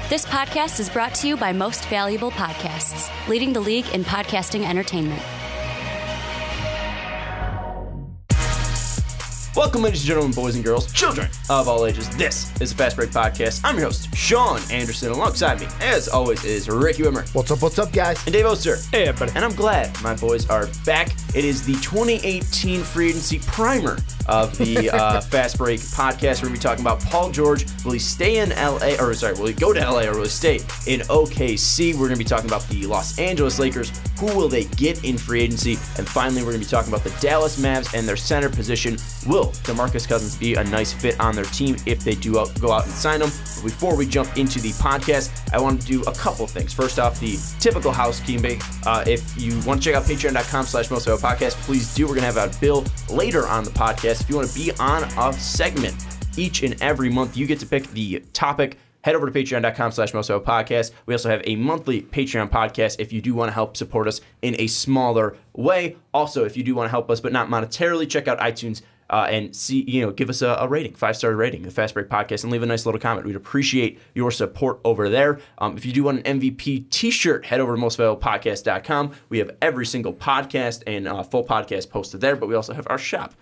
This podcast is brought to you by Most Valuable Podcasts, leading the league in podcasting entertainment. Welcome, ladies and gentlemen, boys and girls, children of all ages. This is the Fast Break Podcast. I'm your host, Sean Anderson. Alongside me, as always, is Ricky Widmer. What's up, guys? And Dave Oster. Hey, everybody. And I'm glad my boys are back. It is the 2018 free agency primer of the Fast Break Podcast. We're going to be talking about Paul George. Will he stay in LA, or sorry, will he go to LA, or will he stay in OKC? We're going to be talking about the Los Angeles Lakers. Who will they get in free agency? And finally, we're going to be talking about the Dallas Mavs and their center position. Will DeMarcus Cousins be a nice fit on their team if they do go out and sign him? But before we jump into the podcast, I want to do a couple things. First off, the typical housekeeping. If you want to check out patreon.com/mostvaluablepodcast, please do. We're going to have a bill later on the podcast. If you want to be on a segment each and every month, you get to pick the topic. Head over to patreon.com/mostvaluablepodcast. We also have a monthly Patreon podcast if you do want to help support us in a smaller way. Also, if you do want to help us, but not monetarily, check out iTunes and see, give us a rating, 5-star rating, the Fast Break Podcast, and leave a nice little comment. We'd appreciate your support over there. If you do want an MVP t-shirt, head over to mostvaluablepodcast.com. We have every single podcast and full podcast posted there, but we also have our shop,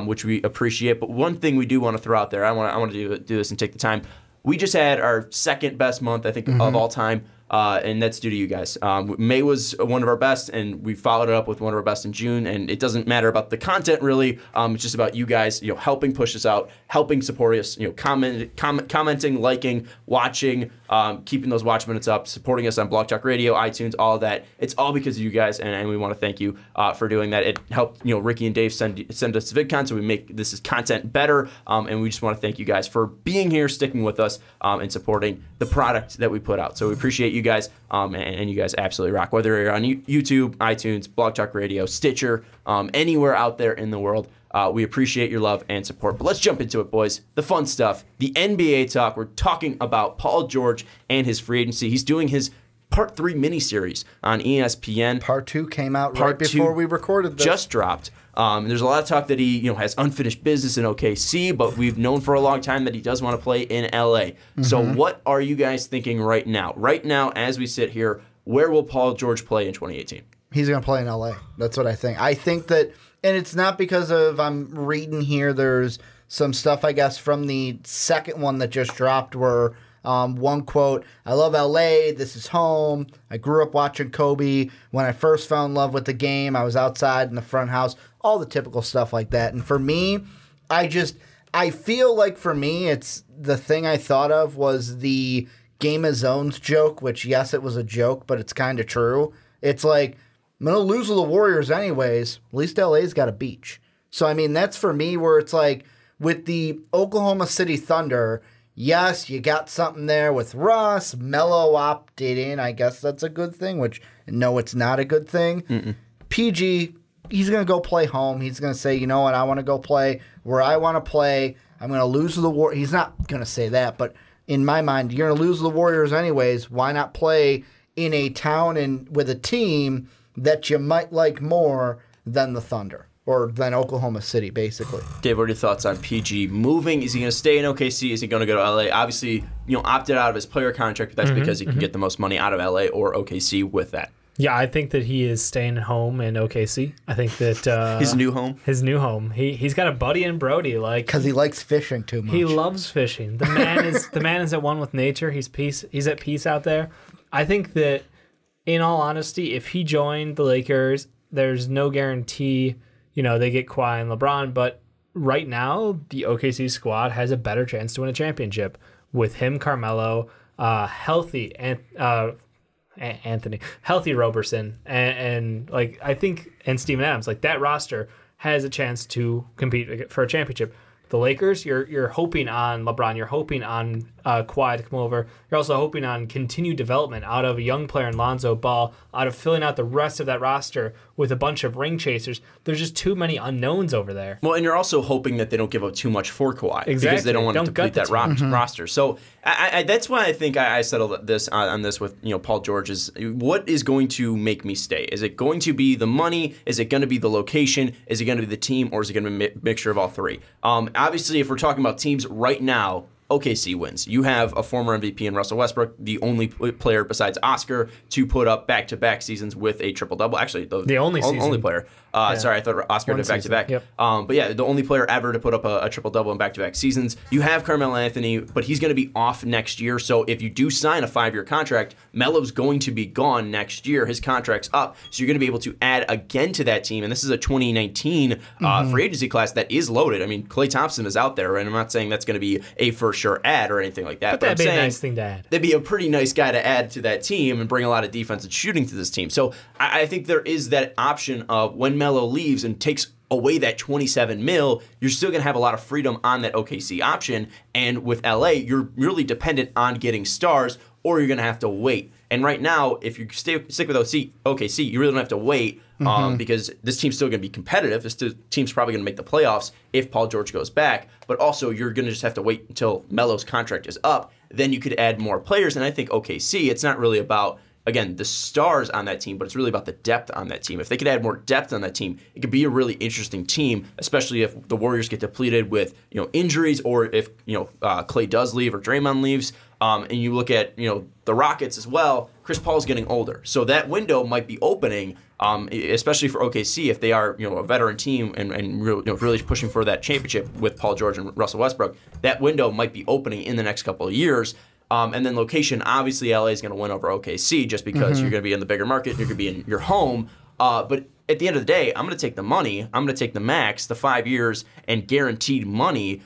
which we appreciate. But one thing we do want to throw out there, I want to do this and take the time. We just had our second best month, I think, of all time, and that's due to you guys. May was one of our best, and we followed it up with one of our best in June, and it doesn't matter about the content, really. It's just about you guys, helping push us out, helping support us, commenting, liking, watching, keeping those watch minutes up, supporting us on Blog Talk Radio, iTunes, all of that. It's all because of you guys, and we want to thank you for doing that. It helped, Ricky and Dave send us VidCon, so we make this content better, and we just want to thank you guys for being here, sticking with us, and supporting the product that we put out. So we appreciate you guys, and you guys absolutely rock. Whether you're on YouTube, iTunes, Blog Talk Radio, Stitcher, anywhere out there in the world, we appreciate your love and support. But let's jump into it, boys. The fun stuff, the NBA talk. We're talking about Paul George and his free agency. He's doing his Part 3 miniseries on ESPN. Part 2 came out right before we recorded this. Just dropped. There's a lot of talk that he has unfinished business in OKC, but we've known for a long time that he does want to play in LA. Mm-hmm. So what are you guys thinking right now? Right now, as we sit here, where will Paul George play in 2018? He's going to play in LA. That's what I think. I think that, and it's not because of, I'm reading here, there's some stuff, I guess, from the second one that just dropped where one quote, "I love LA, this is home. I grew up watching Kobe. When I first fell in love with the game, I was outside in the front house." All the typical stuff like that. And for me, I feel like for me, it's the thing I thought of was the Game of Zones joke, which, yes, it was a joke, but it's kind of true. It's like, I'm going to lose to the Warriors anyways. At least LA's got a beach. So, I mean, that's for me where it's like with the Oklahoma City Thunder, yes, you got something there with Russ. Melo opted in. I guess that's a good thing, which, no, it's not a good thing. Mm-mm. PG, he's going to go play home. He's going to say, you know what, I want to go play where I want to play. I'm going to lose to the Warriors. He's not going to say that, but in my mind, you're going to lose to the Warriors anyways. Why not play in a town and with a team that you might like more than the Thunder? Or than Oklahoma City, basically. Dave, what are your thoughts on PG moving? Is he going to stay in OKC? Is he going to go to LA? Obviously, opted out of his player contract, but that's because he can get the most money out of LA or OKC with that. Yeah, I think that he is staying home in OKC. I think that his new home. He's got a buddy in Brody, because he likes fishing too much. He loves fishing. The man is at one with nature. He's at peace out there. I think that, in all honesty, if he joined the Lakers, there's no guarantee they get Kawhi and LeBron, but right now, the OKC squad has a better chance to win a championship with him, Carmelo, healthy Anthony, healthy Roberson, and I think Steven Adams. That roster has a chance to compete for a championship. The Lakers, you're hoping on LeBron, you're hoping on Kawhi to come over. You're also hoping on continued development out of a young player in Lonzo Ball, out of filling out the rest of that roster with a bunch of ring chasers. There's just too many unknowns over there. Well, and you're also hoping that they don't give up too much for Kawhi. Exactly. Because they don't want to deplete that roster. So I that's why I think I settled this on this with Paul George is what is going to make me stay? Is it going to be the money? Is it going to be the location? Is it going to be the team? Or is it going to be a mixture of all three? Obviously, if we're talking about teams right now, OKC wins. You have a former MVP in Russell Westbrook, the only player besides Oscar to put up back-to-back seasons with a triple-double. Actually, the only player. Sorry, I thought Oscar did back-to-back. Yep. But yeah, the only player ever to put up a triple-double in back-to-back seasons. You have Carmelo Anthony, but he's going to be off next year. So if you do sign a 5-year contract, Melo's going to be gone next year. His contract's up. So you're going to be able to add again to that team. And this is a 2019 free agency class that is loaded. I mean, Klay Thompson is out there, and I'm not saying that's going to be a for-sure add or anything like that. But that'd be a nice thing to add. That'd be a pretty nice guy to add to that team and bring a lot of defense and shooting to this team. So I think there is that option of when Melo leaves and takes away that $27 million, you're still going to have a lot of freedom on that OKC option. And with LA, you're really dependent on getting stars, or you're going to have to wait. And right now, if you stick with OKC, you really don't have to wait because this team's still going to be competitive. This team's probably going to make the playoffs if Paul George goes back. But also, you're going to just have to wait until Melo's contract is up. Then you could add more players. And I think OKC, it's not really about, again, the stars on that team, but it's really about the depth on that team. If they could add more depth on that team, it could be a really interesting team, especially if the Warriors get depleted with injuries, or if Klay does leave or Draymond leaves. And you look at the Rockets as well. Chris Paul's getting older, so that window might be opening, especially for OKC if they are a veteran team and really pushing for that championship with Paul George and Russell Westbrook. That window might be opening in the next couple of years. And then location, obviously LA is going to win over OKC just because you're going to be in the bigger market, you're going to be in your home. But at the end of the day, I'm going to take the money, I'm going to take the max, the 5 years, and guaranteed money,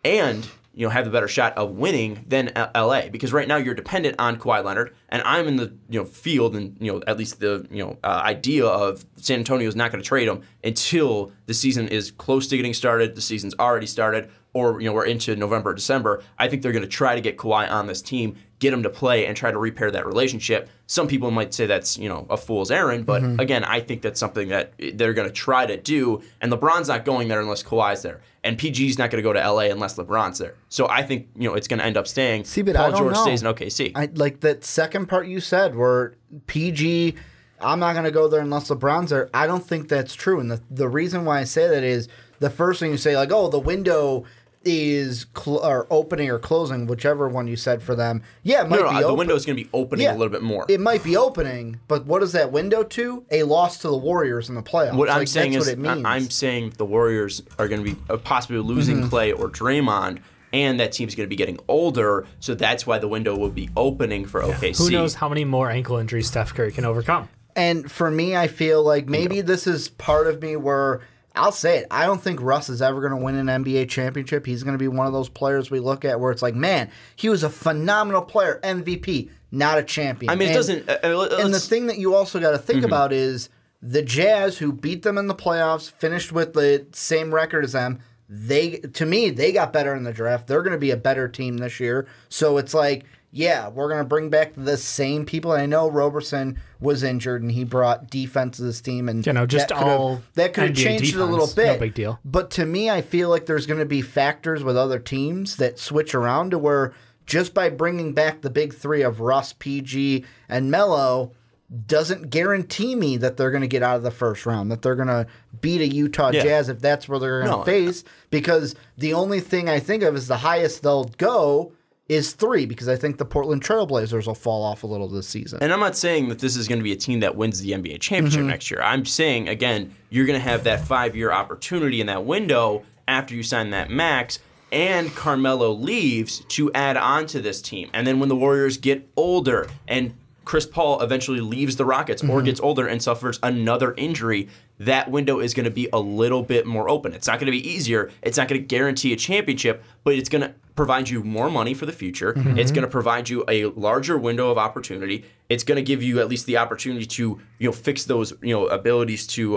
and have the better shot of winning than LA, because right now you're dependent on Kawhi Leonard, and I'm in the field, and at least the idea of San Antonio is not going to trade him until the season is close to getting started. The season's already started, or we're into November, December. I think they're going to try to get Kawhi on this team, get him to play, and try to repair that relationship. Some people might say that's a fool's errand, but again, I think that's something that they're going to try to do. And LeBron's not going there unless Kawhi's there, and PG's not going to go to LA unless LeBron's there. So I think it's going to end up staying. But Paul George stays in OKC. I like that second part you said, where PG, I'm not going to go there unless LeBron's there. I don't think that's true, and the reason why I say that is the first thing you say, like, oh, the window is or opening or closing, whichever one you said for them. Yeah, it might be the window is going to be opening a little bit more. It might be opening, but what is that window to? A loss to the Warriors in the playoffs. What I'm saying is, what it means. I'm saying the Warriors are going to be possibly losing Klay or Draymond, and that team's going to be getting older, so that's why the window will be opening for OKC. Who knows how many more ankle injuries Steph Curry can overcome? And for me, I feel like maybe this is part of me where I'll say it. I don't think Russ is ever going to win an NBA championship. He's going to be one of those players we look at where it's like, man, he was a phenomenal player, MVP, not a champion. I mean, it doesn't. And the thing that you also got to think about is the Jazz, who beat them in the playoffs, finished with the same record as them. They got better in the draft. They're going to be a better team this year. So it's like, yeah, we're going to bring back the same people. I know Roberson was injured, and he brought defense to this team, and that could have changed it a little bit. No big deal. But to me, I feel like there's going to be factors with other teams that switch around to where just by bringing back the big three of Russ, PG, and Melo doesn't guarantee me that they're going to get out of the first round, that they're going to beat a Utah Jazz if that's where they're going to face, because the only thing I think of is the highest they'll go is 3, because I think the Portland Trailblazers will fall off a little this season. And I'm not saying that this is going to be a team that wins the NBA championship next year. I'm saying, again, you're going to have that 5-year opportunity in that window after you sign that max, and Carmelo leaves to add on to this team. And then when the Warriors get older and Chris Paul eventually leaves the Rockets or gets older and suffers another injury, that window is going to be a little bit more open. It's not going to be easier. It's not going to guarantee a championship, but it's going to provide you more money for the future. It's going to provide you a larger window of opportunity. It's going to give you at least the opportunity to fix those abilities to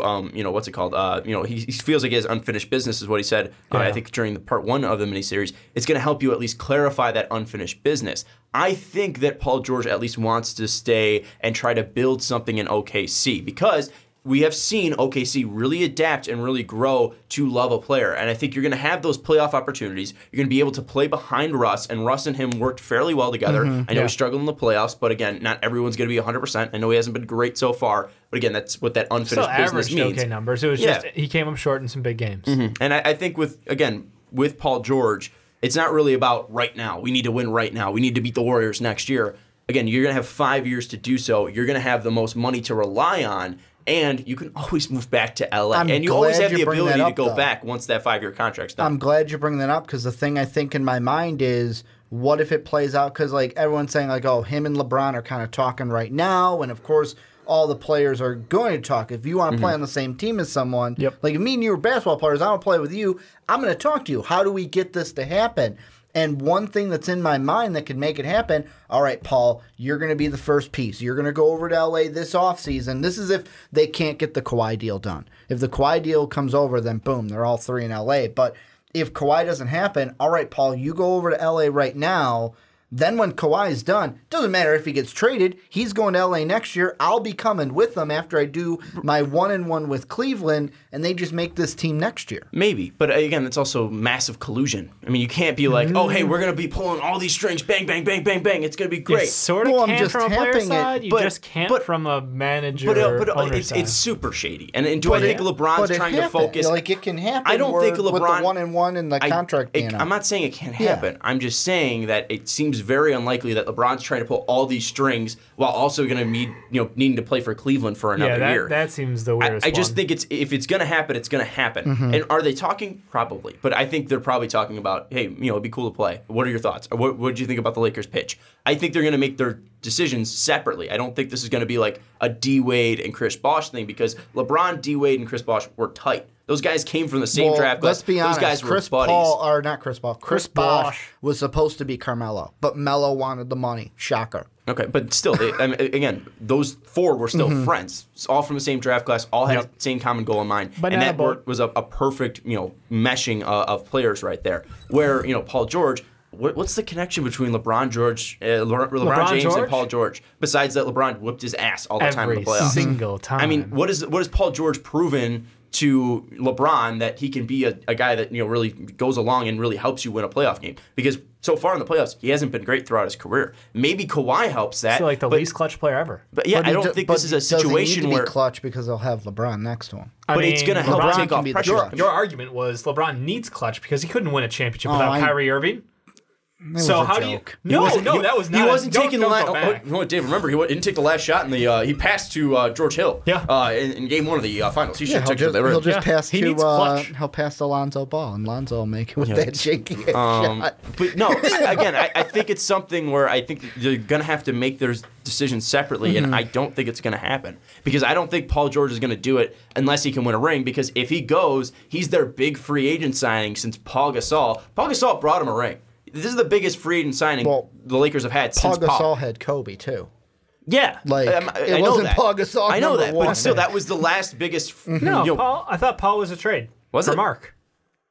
what's it called? He feels like he has unfinished business, is what he said. I think during the part 1 of the miniseries. It's going to help you at least clarify that unfinished business. I think that Paul George at least wants to stay and try to build something in OKC, because we have seen OKC really adapt and really grow to love a player. And I think you're going to have those playoff opportunities. You're going to be able to play behind Russ, and Russ and him worked fairly well together. I know he struggled in the playoffs, but again, not everyone's going to be 100%. I know he hasn't been great so far, but again, that's what that unfinished business means. Okay numbers. It was just he came up short in some big games. And I think with Paul George, It's not really about right now. We need to win right now. We need to beat the Warriors next year. Again, you're going to have 5 years to do so. You're going to have the most money to rely on, and you can always move back to LA. And you always have the ability to go back once that 5-year contract's done. I'm glad you bring that up because the thing I think in my mind is, what if it plays out? Because like everyone's saying, like, oh, him and LeBron are kind of talking right now, and of course all the players are going to talk. If you want to play on the same team as someone, like if me and you are basketball players, I want to play with you. I'm going to talk to you. How do we get this to happen? And one thing that's in my mind that could make it happen, all right, Paul, you're going to be the first piece. You're going to go over to LA this offseason. This is if they can't get the Kawhi deal done. If the Kawhi deal comes over, then boom, they're all three in LA. But if Kawhi doesn't happen, all right, Paul, you go over to LA right now. Then when Kawhi's done, doesn't matter if he gets traded, he's going to LA next year. I'll be coming with them after I do my 1-1 with Cleveland, and they just make this team next year. Maybe, but again, it's also massive collusion. I mean, you can't be like, oh, hey, we're going to be pulling all these strings, bang, bang, bang, bang, bang. It's going to be great. You sort of can from a player side, you just can't from a manager owner side. It's super shady. And do I think LeBron's trying to focus? Like, it can happen. I don't think LeBron... With the 1-1 and the contract being I'm not saying it can't happen. Yeah. I'm just saying that it seems very unlikely that LeBron's trying to pull all these strings while also going to need, needing to play for Cleveland for another year. That seems the weirdest I just think if it's going to happen, it's going to happen. And are they talking? Probably. But I think they're probably talking about, hey, it'd be cool to play. What are your thoughts? What did you think about the Lakers pitch? I think they're going to make their decisions separately. I don't think this is going to be like a D-Wade and Chris Bosh thing because LeBron, D-Wade, and Chris Bosh were tight. Those guys came from the same draft class. Let's be honest. Those guys were buddies. Chris Bosh was supposed to be Carmelo, but Melo wanted the money. Shocker. Okay, but still, again, those four were still friends. All from the same draft class, all had the same common goal in mind. And that was a perfect, meshing of players right there. Where, Paul George, what's the connection between LeBron James and Paul George? Besides that, LeBron whipped his ass all the time in the playoffs. Every single time. I mean, what has Paul George proven to LeBron that he can be a guy that really goes along and really helps you win a playoff game? Because so far in the playoffs, he hasn't been great throughout his career. Maybe Kawhi helps that. He's like the least clutch player ever. But yeah, I don't think this is a situation he need where to be clutch because they'll have LeBron next to him. But it's going to help take off pressure. Your argument was LeBron needs clutch because he couldn't win a championship without Kyrie Irving. So how do you? No, that was not. He wasn't taking the last. Dave, remember he didn't take the last shot in the. He passed to George Hill. Yeah. In game 1 of the finals, he should he'll just pass to. He'll pass to Lonzo Ball, and Lonzo will make it with that shaky shot. But no, again, I think it's something where I think they're gonna have to make their decisions separately, and I don't think it's gonna happen because I don't think Paul George is gonna do it unless he can win a ring. Because if he goes, he's their big free agent signing since Paul Gasol. Paul Gasol brought him a ring. This is the biggest free agent signing the Lakers have had since Paul. Paul Gasol had Kobe, too. Yeah. It wasn't Paul Gasol. I know that, but still, that was the last biggest... No, Paul. I thought Paul was a trade. Was it? For Mark.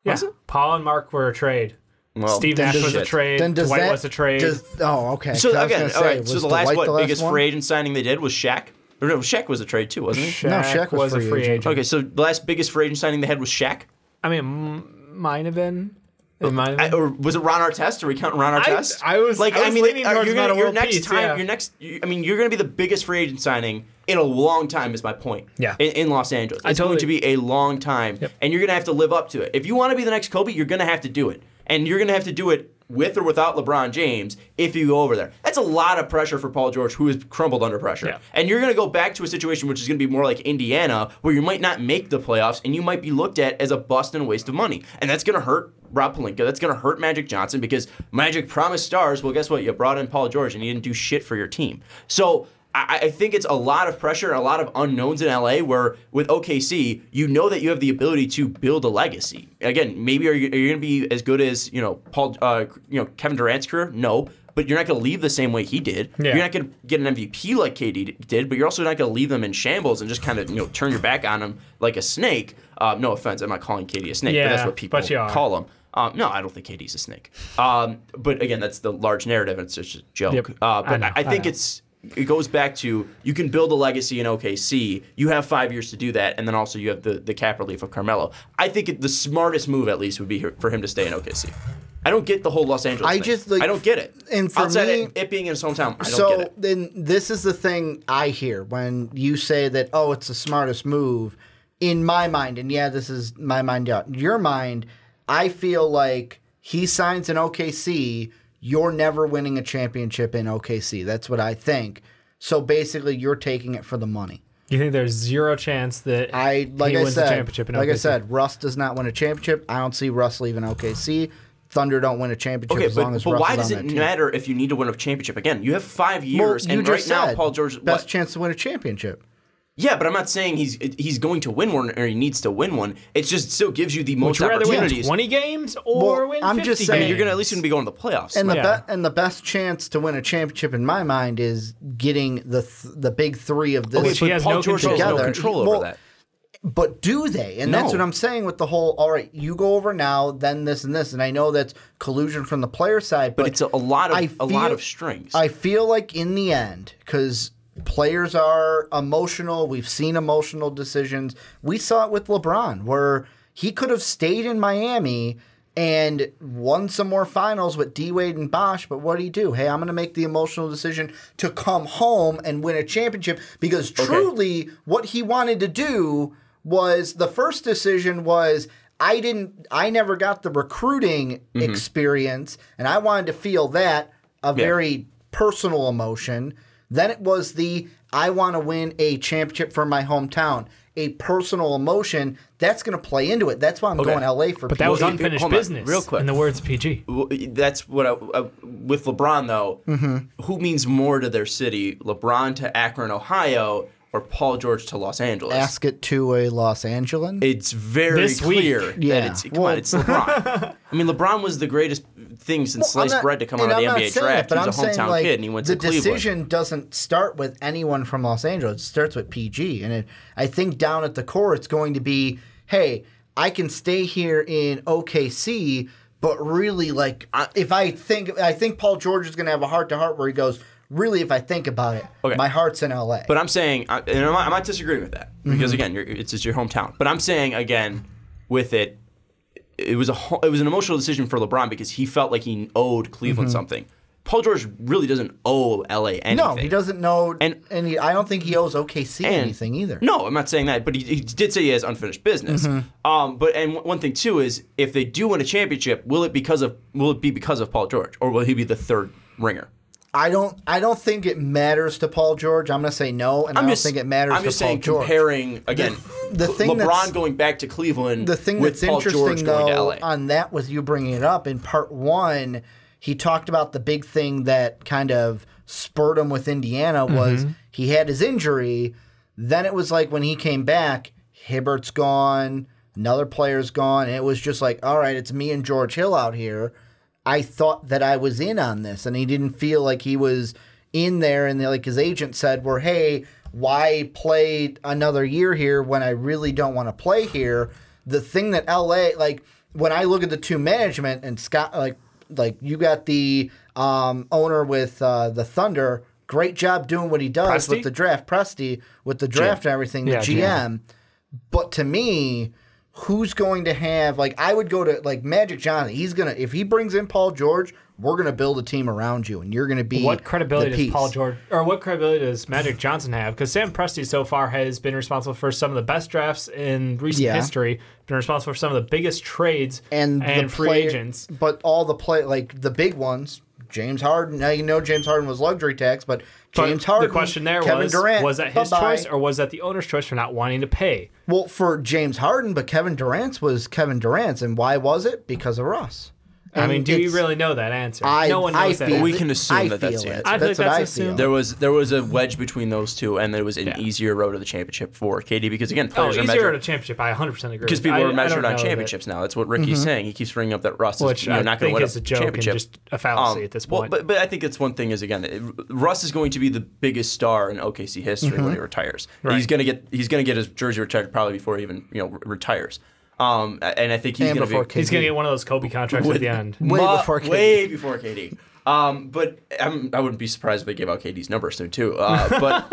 Yeah. Was it? Paul and Mark were a trade. Well, Steve Nash was a trade. Dwight was a trade. Okay. So again, so the last biggest free agent signing they did was Shaq? Or no, Shaq was a trade, too, wasn't he? Shaq was a free agent. Okay, so the last biggest free agent signing they had was Shaq? I mean, might have been... Or was it Ron Artest? Are we counting Ron Artest? I was leaning towards your next time. You're going to be the biggest free agent signing in a long time. Is my point. Yeah. In Los Angeles, it's going to be a long time, and you're going to have to live up to it. If you want to be the next Kobe, you're going to have to do it, and you're going to have to do it with or without LeBron James if you go over there. That's a lot of pressure for Paul George, who has crumbled under pressure. Yeah. And you're going to go back to a situation which is going to be more like Indiana, where you might not make the playoffs, and you might be looked at as a bust and a waste of money. And that's going to hurt Rob Pelinka. That's going to hurt Magic Johnson because Magic promised stars. Well, guess what? You brought in Paul George, and he didn't do shit for your team. So I think it's a lot of pressure and a lot of unknowns in LA where with OKC, you know that you have the ability to build a legacy. Again, maybe are you going to be as good as, Kevin Durant's career? No. But you're not going to leave the same way he did. Yeah. You're not going to get an MVP like KD did, but you're also not going to leave them in shambles and just kind of turn your back on them like a snake. No offense, I'm not calling KD a snake, but that's what people call him. No, I don't think KD's a snake. But again, that's the large narrative, and it's just a joke. Yep. But I think it goes back to you can build a legacy in OKC. You have 5 years to do that, and then also you have the cap relief of Carmelo. I think the smartest move, at least, would be for him to stay in OKC. I don't get the whole Los Angeles thing. I don't get it. And for outside me, it being in his hometown, I don't get it. So then this is the thing I hear when you say that, it's the smartest move. In my mind, and this is my mind out. Your mind, I feel like he signs in OKC, you're never winning a championship in OKC. That's what I think. So basically, you're taking it for the money. You think there's zero chance that he wins the championship in OKC? Like I said, Russ does not win a championship. I don't see Russ leaving OKC. Thunder don't win a championship as long as Russ is on that team. But why does it matter if you need to win a championship? Again, you have 5 years, and right now Paul George best chance to win a championship. Yeah, but I'm not saying he's going to win one or he needs to win one. It just still gives you the most opportunities. Would you rather win 20 games or win 50 I'm just saying, games? You're going to at least be going to the playoffs. And the best chance to win a championship in my mind is getting the big three of this. Which he has Paul George has no control over that. But do they? And that's what I'm saying with the whole, all right, you go over now, then this and this. And I know that's collusion from the player side. But it's a lot of strings. I feel like in the end, because players are emotional. We've seen emotional decisions. We saw it with LeBron, where he could have stayed in Miami and won some more finals with D-Wade and Bosh, but what did he do? Hey, I'm going to make the emotional decision to come home and win a championship, because truly what he wanted to do was, the first decision was, I never got the recruiting experience, and I wanted to feel that, a very personal emotion. Then it was I want to win a championship for my hometown. A personal emotion, that's going to play into it. That's why I'm going LA for PG. But that was unfinished business, real quick. in the words of PG. That's what with LeBron, though, who means more to their city, LeBron to Akron, Ohio, or Paul George to Los Angeles? Ask it to a Los Angelan. It's very clear that it's LeBron. I mean, LeBron was the greatest thing since sliced bread to come out of the NBA draft. He's a hometown kid, and he went to Cleveland. The decision doesn't start with anyone from Los Angeles. It starts with PG. And I think down at the core, it's going to be, hey, I can stay here in OKC, but really, like, I think Paul George is going to have a heart-to-heart where he goes, really, if I think about it, my heart's in LA. But I'm saying, and I'm not disagreeing with that, because again, it's just your hometown. But I'm saying, again, with it, it was an emotional decision for LeBron because he felt like he owed Cleveland something. Paul George really doesn't owe LA anything. No, he doesn't know, and I don't think he owes OKC anything either. No, I'm not saying that, but he did say he has unfinished business. But one thing too is, if they do win a championship, will it be because of Paul George, or will he be the third ringer? I don't think it matters to Paul George. I'm going to say no, and I don't think it matters to Paul George. I'm just saying, comparing, again, LeBron going back to Cleveland with Paul George going to LA. The thing that's interesting, though, on that, with you bringing it up, in part one, he talked about the big thing that kind of spurred him with Indiana was he had his injury. Then it was like when he came back, Hibbert's gone, another player's gone, and it was just like, all right, it's me and George Hill out here. I thought that I was in on this, and he didn't feel like he was in there. And like his agent said, hey, why play another year here when I really don't want to play here? The thing that LA, like when I look at the two management and Scott, like you got the owner with the Thunder, great job doing what he does with the draft, Presti, with the draft and everything, the GM. But to me, who's going to have, like, I would go to, like, Magic Johnson. He's going to, if he brings in Paul George, we're going to build a team around you, and you're going to be What credibility does Paul George, or what credibility does Magic Johnson have? Because Sam Presti so far has been responsible for some of the best drafts in recent history, been responsible for some of the biggest trades and free agents. But all the like, the big ones, James Harden. Now, you know James Harden was luxury tax, but James Harden. The question there Kevin Durant, was that his choice, or was that the owner's choice for not wanting to pay? Well, for James Harden, but Kevin Durant's was Kevin Durant's. And why was it? Because of Russ. And I mean, do you really know that answer? No one knows that. We can assume that's the answer. I feel like that's assumed. There was a wedge between those two, and there was an easier road to the championship for KD because, again, players are measured. Easier road to championship, I 100% agree. Because people are measured on championships now. That's what Ricky's saying. He keeps bringing up that Russ is not going to win a championship. Just a fallacy at this point. Well, but I think it's one thing is, again, Russ is going to be the biggest star in OKC history when he retires. Right. He's going to get his jersey retired probably before he even retires. And I think he's going to get one of those Kobe contracts at the end. Way before KD. But I wouldn't be surprised if they gave out KD's number soon too. But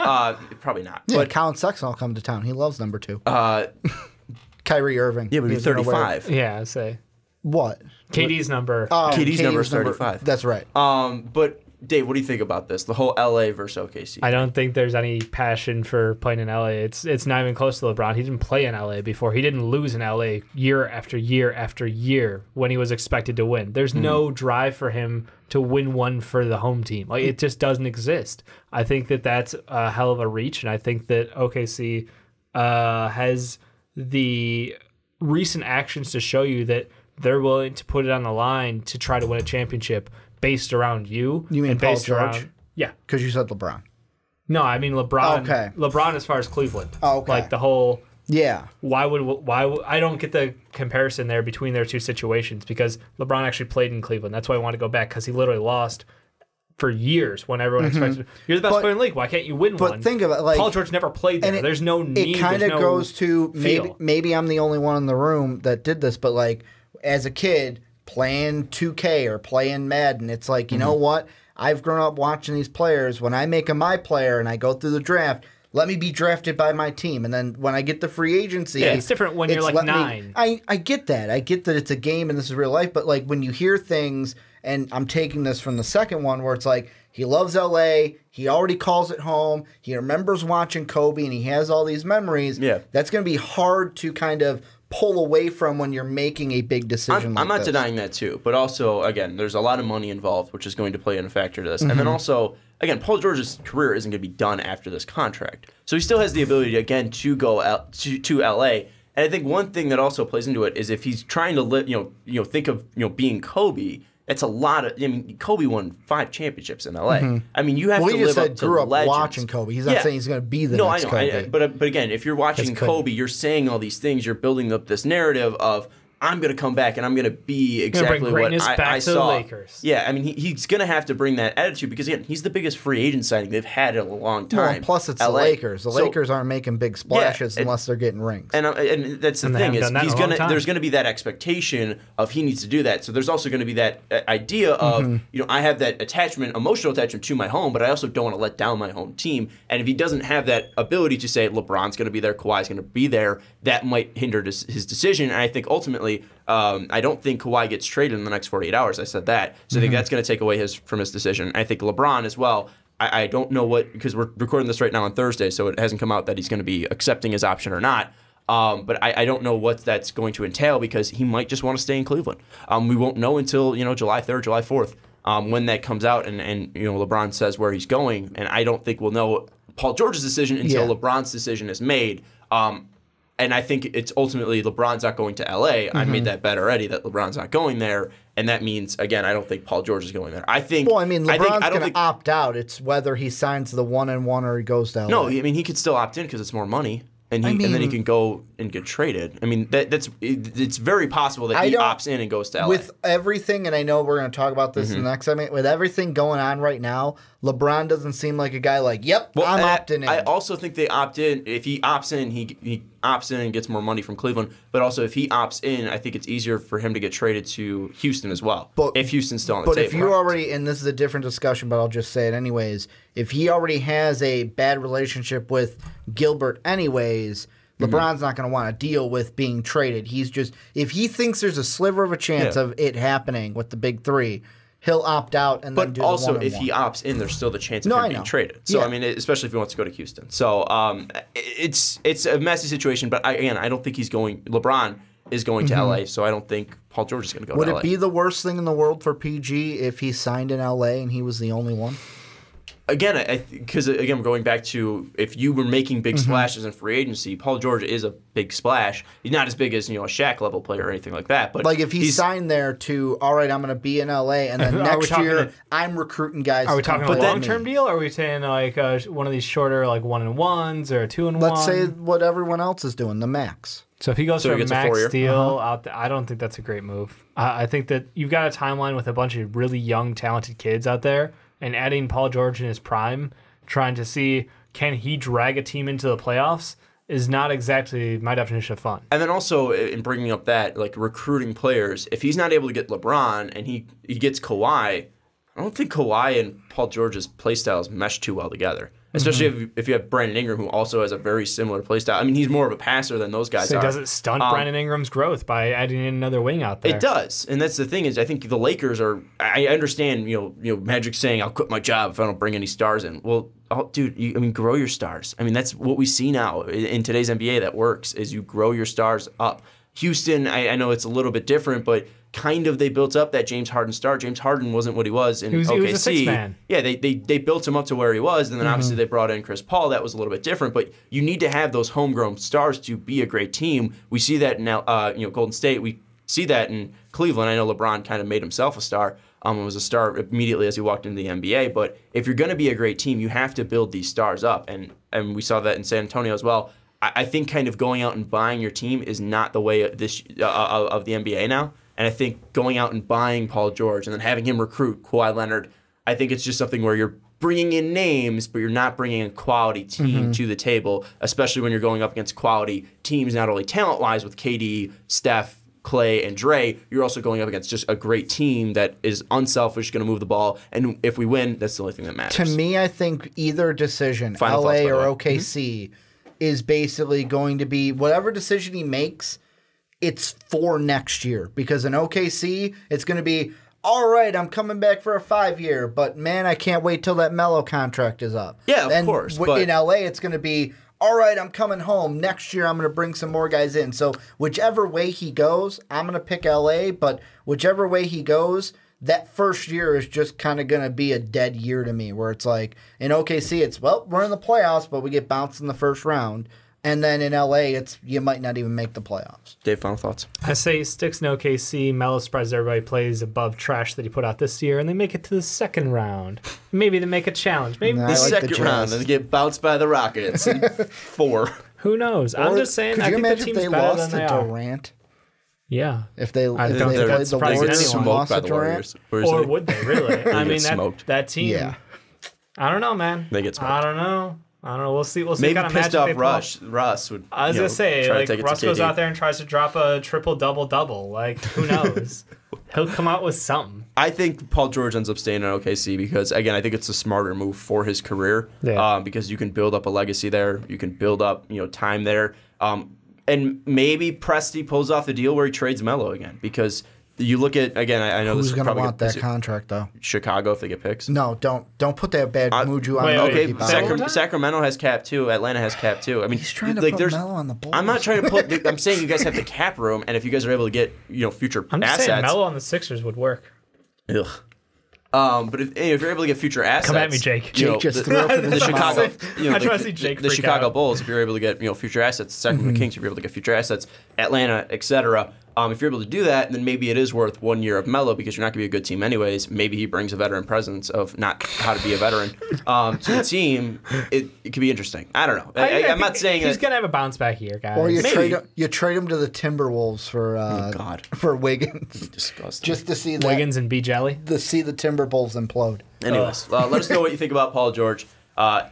probably not. Yeah, but Colin Sexton will come to town. He loves number 2. Kyrie Irving. Yeah, but he's 35. Yeah, I'd say. What? KD's number. KD's number is 35. That's right. But Dave, what do you think about this? The whole LA versus OKC. I don't think there's any passion for playing in LA. It's not even close to LeBron. He didn't play in LA before. He didn't lose in LA year after year after year when he was expected to win. There's no drive for him to win one for the home team. Like, it just doesn't exist. I think that that's a hell of a reach, and I think that OKC has the recent actions to show you that they're willing to put it on the line to try to win a championship based around you. You mean and Paul based George? around, yeah. Because you said LeBron. No, I mean LeBron. Okay. LeBron as far as Cleveland. Okay. Like the whole. Yeah. Why would I don't get the comparison there between their two situations because LeBron actually played in Cleveland. That's why I want to go back because he literally lost for years when everyone expected you're the best player in the league. Why can't you win one? But think of it, like Paul George never played there. There's no need. It kind of goes to feel. maybe I'm the only one in the room that did this, but like as a kid playing 2K or playing Madden, it's like you know what? I've grown up watching these players. When I make them my player and I go through the draft, let me be drafted by my team. And then when I get the free agency... Yeah, it's different when you're like 9. I get that. I get that it's a game and this is real life. But like when you hear things, and I'm taking this from the second one where it's like, he loves L.A., he already calls it home, he remembers watching Kobe, and he has all these memories. Yeah. That's going to be hard to kind of pull away from when you're making a big decision I'm not denying that too, but also, again, there's a lot of money involved, which is going to play in a factor to this. And then also, again, Paul George's career isn't going to be done after this contract. So he still has the ability, again, to go to L.A., and I think one thing that also plays into it is if he's trying to think of being Kobe. It's a lot of. I mean, Kobe won 5 championships in LA. I mean, you have to live up to grew up legends. watching Kobe. He's not saying he's going to be the next Kobe. I know. But again, if you're watching Kobe, you're saying all these things. You're building up this narrative of I'm going to come back and I'm going to be exactly what I saw. The Lakers. Yeah, I mean, he's going to have to bring that attitude because again, he's the biggest free agent signing they've had in a long time. Well, plus it's LA. The Lakers. The Lakers aren't making big splashes unless they're getting rings. And that's the thing is there's going to be that expectation of he needs to do that. So there's also going to be that idea of I have that emotional attachment to my home, but I also don't want to let down my home team. And if he doesn't have that ability to say LeBron's going to be there, Kawhi's going to be there, that might hinder his decision. And I think ultimately. I don't think Kawhi gets traded in the next 48 hours. I said that. So I think that's going to take away from his decision. I think LeBron as well. I don't know because we're recording this right now on Thursday, so it hasn't come out that he's going to be accepting his option or not. But I don't know what that's going to entail because he might just want to stay in Cleveland. We won't know until July 3rd, July 4th when that comes out and LeBron says where he's going. And I don't think we'll know Paul George's decision until LeBron's decision is made. And I think it's ultimately LeBron's not going to L.A. I made that bet already that LeBron's not going there, and that means again I don't think Paul George is going there. I think. Well, I mean, LeBron's going to opt out. It's whether he signs the 1-1 or he goes to L.A. No, I mean he could still opt in because it's more money, and then he can go and get traded. I mean it's very possible that he opts in and goes to L.A. With everything, and I know we're going to talk about this in the next segment. With everything going on right now, LeBron doesn't seem like a guy like, I'm opting in. I also think they opt in. If he opts in, he opts in and gets more money from Cleveland. But also, if he opts in, I think it's easier for him to get traded to Houston as well. If Houston's still on the table. But if you already, and this is a different discussion, but I'll just say it anyways, if he already has a bad relationship with Gilbert anyways, LeBron's not going to want to deal with being traded. He's just, if he thinks there's a sliver of a chance of it happening with the big three, he'll opt out and then do the 1-1. But also, if he opts in, there's still the chance of him being traded. So, I mean, especially if he wants to go to Houston. So, it's a messy situation, but I don't think LeBron is going to L.A., so I don't think Paul George is going to go to L.A. Would it be the worst thing in the world for PG if he signed in L.A. and he was the only one? Again, because again, going back to if you were making big splashes in free agency, Paul George is a big splash. He's not as big as a Shaq level player or anything like that. But like if he signed there to, all right, I'm going to be in LA, and then next year I'm recruiting guys. Are we talking a long-term deal, or are we saying like one of these shorter like 1-1s or 2-1? Let's say what everyone else is doing, the max. So if he goes for a max deal, I don't think that's a great move. I think that you've got a timeline with a bunch of really young, talented kids out there. And adding Paul George in his prime, trying to see can he drag a team into the playoffs is not exactly my definition of fun. And then also in bringing up that, like recruiting players, if he's not able to get LeBron and he gets Kawhi, I don't think Kawhi and Paul George's play styles mesh too well together. especially if you have Brandon Ingram, who also has a very similar play style. I mean, he's more of a passer than those guys So are. does it stunt Brandon Ingram's growth by adding in another wing out there? It does, and that's the thing is I think the Lakers are. I understand, Magic saying I'll quit my job if I don't bring any stars in. Well, dude, grow your stars. I mean, that's what we see now in today's NBA that works is you grow your stars up. Houston, I know it's a little bit different, but kind of they built up that James Harden star. James Harden wasn't what he was in OKC. He was a six man. Yeah, they built him up to where he was, and then obviously they brought in Chris Paul. That was a little bit different, but you need to have those homegrown stars to be a great team. We see that now, Golden State. We see that in Cleveland. I know LeBron kind of made himself a star. Was a star immediately as he walked into the NBA. But if you're going to be a great team, you have to build these stars up, and we saw that in San Antonio as well. I think kind of going out and buying your team is not the way of the NBA now. And I think going out and buying Paul George and then having him recruit Kawhi Leonard, I think it's just something where you're bringing in names, but you're not bringing a quality team to the table, especially when you're going up against quality teams, not only talent-wise with KD, Steph, Clay, and Dre, you're also going up against just a great team that is unselfish, going to move the ball. And if we win, that's the only thing that matters. To me, I think either decision, Final LA thoughts, or OKC, is basically going to be whatever decision he makes, it's for next year. Because in OKC, it's going to be, all right, I'm coming back for a 5-year, but man, I can't wait till that Melo contract is up. Yeah, of course. But in LA, it's going to be, all right, I'm coming home. Next year, I'm going to bring some more guys in. So whichever way he goes, I'm going to pick LA, but whichever way he goes, that first year is just kind of going to be a dead year to me, where it's like in OKC, it's, well, we're in the playoffs, but we get bounced in the first round. And then in LA, it's you might not even make the playoffs. Dave, final thoughts? I say sticks in OKC. Melo surprises everybody, plays above trash that he put out this year, and they make it to the second round. Maybe they make a challenge. Maybe Nah, the I like second the round, and they get bounced by the Rockets in 4. Who knows? I'm just saying. Could I you think the imagine if team's they better lost than to they are. Durant? Yeah. If they I played think the that's surprising Warriors and anyone. lost Smoked by to the Durant? Warriors. Or would they really? I mean, smoked. that team. Yeah. I don't know, man. They get smoked. I don't know. We'll see. We'll see. Maybe what kind of pissed magic off they pull. Russ would. I was gonna say, try to like, take it to Russ goes KD. out there and tries to drop a triple double. Like, who knows? He'll come out with something. I think Paul George ends up staying in OKC because, again, I think it's a smarter move for his career. Yeah. Because you can build up a legacy there. You can build up, time there. And maybe Presti pulls off the deal where he trades Melo again, because you look at, again, I know Who's this is going to probably want that contract, though? Chicago if they get picks. No, don't put that bad Muju on. wait, Melo. Okay, Keep on. Sacramento has cap too. Atlanta has cap too. I mean, He's trying to like, put there's. Melo on the Bulls. I'm not trying to put. I'm saying you guys have the cap room, and if you guys are able to get future I'm just assets. saying, Melo on the Sixers would work. Ugh. But if you're able to get future assets, Come at me, Jake. Jake just threw up in the his Chicago, mouth. I try to see Jake the freak Chicago out. Bulls. If you're able to get future assets, Sacramento Kings. If you're able to get future assets, Atlanta, etc. If you're able to do that, then maybe it is worth 1 year of Melo because you're not going to be a good team anyways. Maybe he brings a veteran presence of not how to be a veteran to the team. It could be interesting. I don't know. I'm not saying he's that. gonna have a bounce back year, guys. Or you Maybe. trade him to the Timberwolves for God. for Wiggins, Disgusting. just to see that Wiggins and B Jelly. to see the Timberwolves implode. Anyways, let us know what you think about Paul George.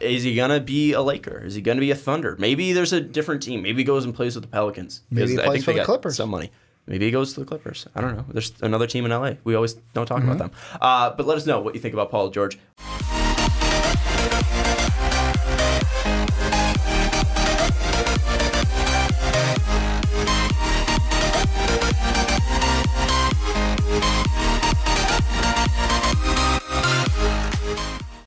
Is he going to be a Laker? Is he going to be a Thunder? Maybe there's a different team. Maybe he goes and plays with the Pelicans. Maybe he I plays think for they the got Clippers. some money. Maybe he goes to the Clippers. I don't know. There's another team in LA. We always don't talk about them. But let us know what you think about Paul George.